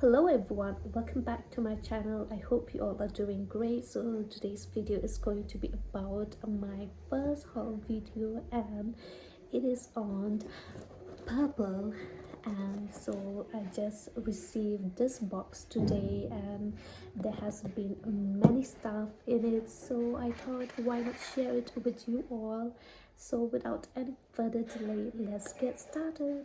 Hello everyone, welcome back to my channel. I hope you all are doing great. So today's video is going to be about my first haul video, and it is on Purplle. And so I just received this box today, and there has been many stuff in it, so I thought why not share it with you all. So without any further delay, let's get started.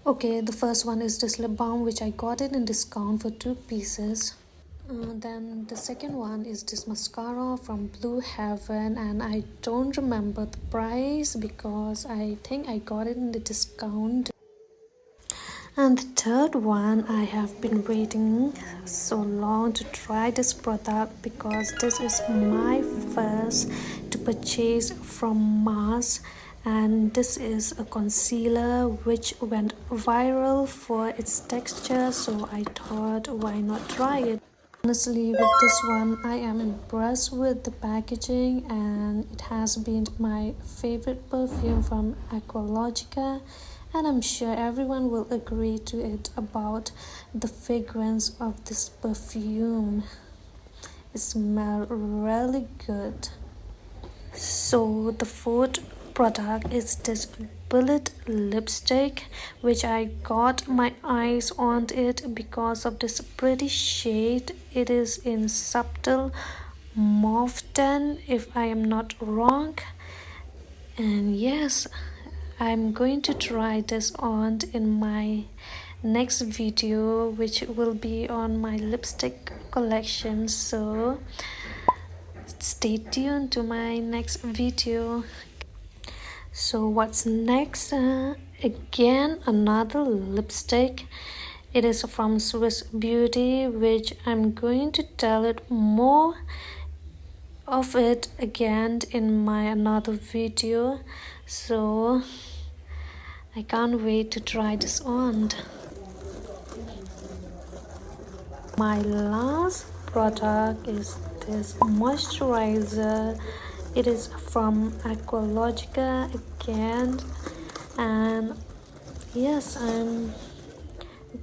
Okay, the first one is this lip balm, which I got it in discount for 2 pieces. Then the second one is this mascara from Blue Heaven, and I don't remember the price because I think I got it in the discount. And the third one, I have been waiting so long to try this product because this is my first to purchase from Mars, and this is a concealer which went viral for its texture, so I thought why not try it. Honestly, with this one I am impressed with the packaging, and it has been my favorite perfume from Aqualogica, and I'm sure everyone will agree to it about the fragrance of this perfume. It smells really good. So the fourth product is this bullet lipstick, which I got my eyes on it because of this pretty shade. It is in subtle mauve tan, if I am not wrong. And yes, I'm going to try this on in my next video, which will be on my lipstick collection, so stay tuned to my next video. So what's next? Again, another lipstick. It is from Swiss Beauty, which I'm going to tell it more of it again in my another video, so I can't wait to try this on. My last product is this moisturizer. It is from Aqualogica again, and yes, I'm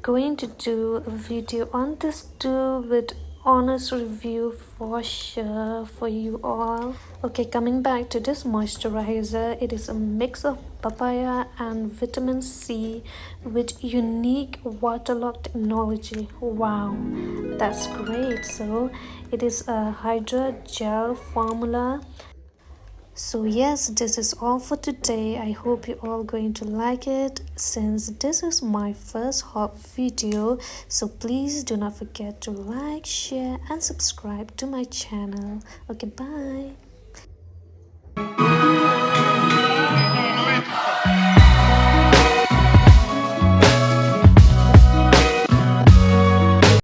going to do a video on this too with honest review for sure for you all. Okay, coming back to this moisturizer, it is a mix of papaya and vitamin C with unique waterlock technology. Wow, that's great. So it is a hydra gel formula. So yes, this is all for today. I hope you all going to like it, since this is my first haul video. So please do not forget to like, share and subscribe to my channel. Okay, bye.